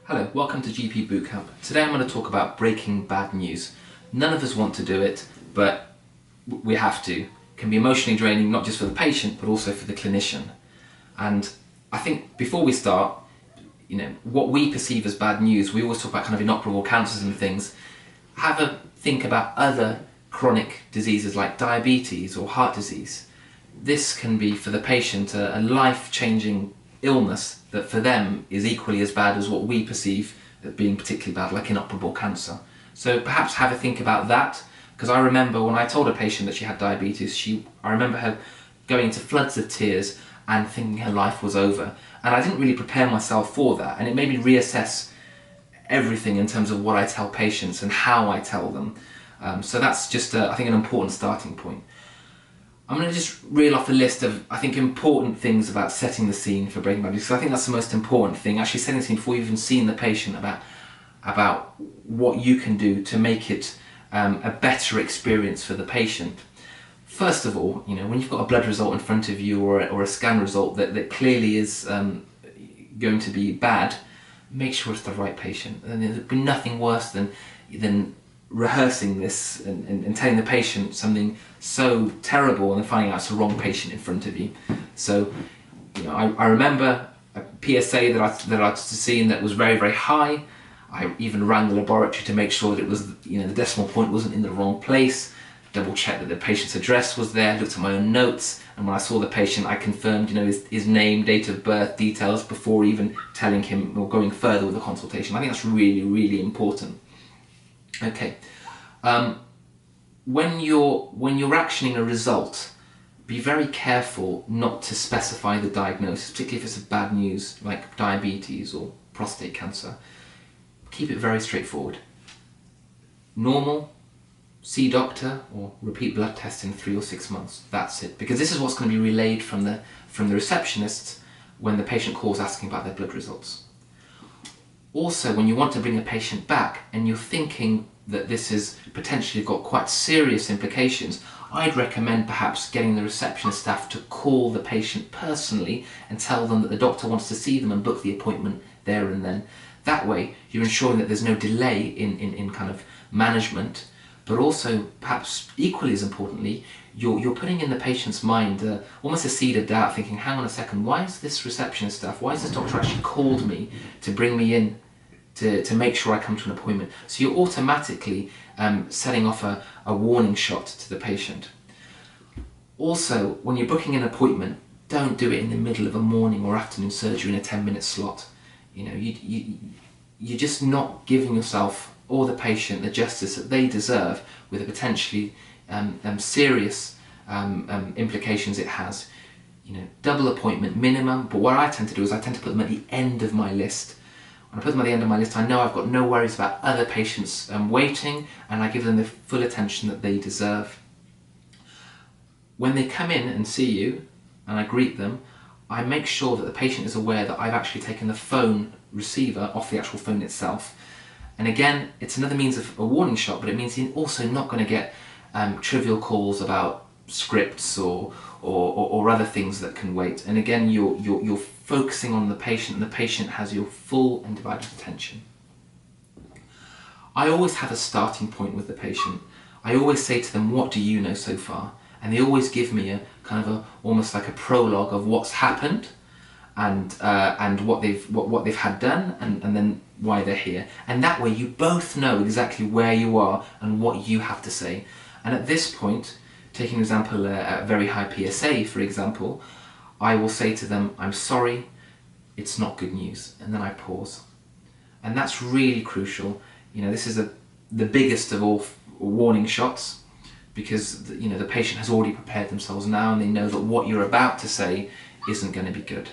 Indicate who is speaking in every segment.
Speaker 1: Hello, welcome to GP Bootcamp. Today I'm going to talk about breaking bad news. None of us want to do it, but we have to. It can be emotionally draining, not just for the patient, but also for the clinician. And I think before we start, what we perceive as bad news, we always talk about kind of inoperable cancers and things. Have a think about other chronic diseases like diabetes or heart disease. This can be for the patient a life-changing illness that for them is equally as bad as what we perceive as being particularly bad, like inoperable cancer. So perhaps have a think about that, because I remember when I told a patient that she had diabetes, I remember her going into floods of tears and thinking her life was over. And I didn't really prepare myself for that, and it made me reassess everything in terms of what I tell patients and how I tell them. So that's just, I think, an important starting point. I'm going to just reel off a list of, I think, important things about setting the scene for breaking bad news, because I think that's the most important thing, actually setting the scene before you've even seen the patient about what you can do to make it a better experience for the patient. First of all, when you've got a blood result in front of you or a scan result that clearly is going to be bad, make sure it's the right patient. And there'd be nothing worse than rehearsing this and telling the patient something so terrible and then finding out it's the wrong patient in front of you. So, I remember a PSA that I'd seen that was very, very high. I even ran the laboratory to make sure that it was, the decimal point wasn't in the wrong place, double checked that the patient's address was there, looked at my own notes, and when I saw the patient I confirmed, his name, date of birth, details before even telling him or going further with the consultation. I think that's really, really important. Okay, when you're actioning a result, be very careful not to specify the diagnosis, particularly if it's bad news like diabetes or prostate cancer. Keep it very straightforward. Normal, see doctor, or repeat blood test in 3 or 6 months. That's it, because this is what's going to be relayed from the receptionists when the patient calls asking about their blood results. Also, when you want to bring a patient back and you're thinking that this has potentially got quite serious implications, I'd recommend perhaps getting the receptionist staff to call the patient personally and tell them that the doctor wants to see them and book the appointment there and then. That way, you're ensuring that there's no delay in kind of management, but also, perhaps equally as importantly, you're putting in the patient's mind almost a seed of doubt, thinking, hang on a second, why is this receptionist staff, why has this doctor actually called me to bring me in to make sure I come to an appointment? So you're automatically setting off a warning shot to the patient. Also, when you're booking an appointment, don't do it in the middle of a morning or afternoon surgery in a 10-minute slot. You're just not giving yourself or the patient the justice that they deserve with the potentially serious implications it has. Double appointment minimum, but what I tend to do is I tend to put them at the end of my list. When I put them at the end of my list, I know I've got no worries about other patients waiting, and I give them the full attention that they deserve. When they come in and see you, and I greet them, I make sure that the patient is aware that I've actually taken the phone receiver off the actual phone itself. And again, it's another means of a warning shot, but it means you're also not going to get trivial calls about scripts or other things that can wait. And again, you're focusing on the patient, and the patient has your full and divided attention. I always have a starting point with the patient. I always say to them, what do you know so far? And they always give me a kind of almost like a prologue of what's happened and what they've had done, and then why they're here. And that way you both know exactly where you are and what you have to say. And at this point, taking an example, a very high PSA, for example, I will say to them, I'm sorry, it's not good news. And then I pause. And that's really crucial. This is the biggest of all warning shots, because the patient has already prepared themselves now, and they know that what you're about to say isn't going to be good.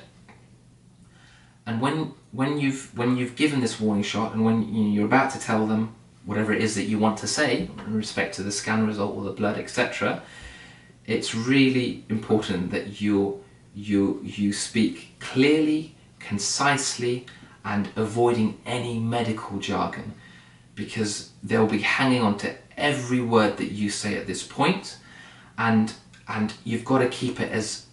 Speaker 1: And when you've given this warning shot, and when you're about to tell them whatever it is that you want to say in respect to the scan result or the blood, etc., it's really important that you speak clearly, concisely, and avoiding any medical jargon, because they'll be hanging on to every word that you say at this point, and you've got to keep it as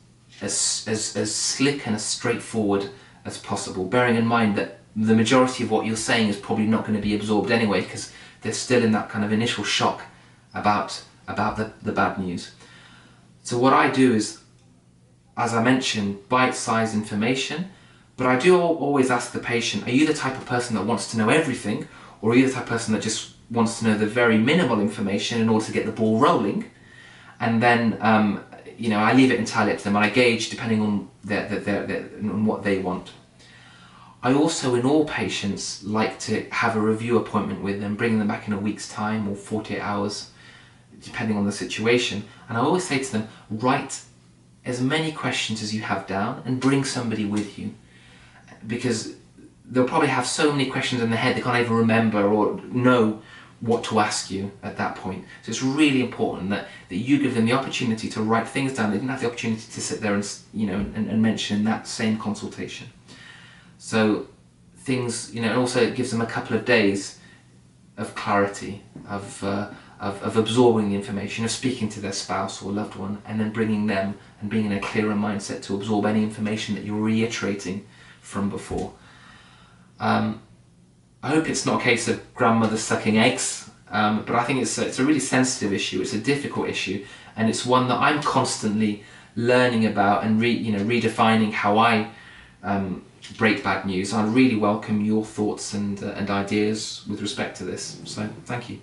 Speaker 1: slick and as straightforward as possible, bearing in mind that the majority of what you're saying is probably not going to be absorbed anyway, because they're still in that kind of initial shock about the bad news. So what I do is, as I mentioned, bite-sized information, but I do always ask the patient, are you the type of person that wants to know everything, or are you the type of person that just wants to know the very minimal information in order to get the ball rolling? And then you know, I leave it entirely up to them, and I gauge depending on on what they want. I also, in all patients, like to have a review appointment with them, bring them back in a week's time or 48 hours, depending on the situation. And I always say to them, write as many questions as you have down and bring somebody with you, because they'll probably have so many questions in their head they can't even remember or know what to ask you at that point. So it's really important that you give them the opportunity to write things down they didn't have the opportunity to sit there and, you know, and mention in that same consultation. So things, you know, and also it gives them a couple of days of clarity, of absorbing the information, of speaking to their spouse or loved one, and then bringing them and being in a clearer mindset to absorb any information that you're reiterating from before. I hope it's not a case of grandmother sucking eggs, but I think it's a really sensitive issue, it's a difficult issue, and it's one that I'm constantly learning about and redefining how I break bad news. I really welcome your thoughts and ideas with respect to this. So thank you.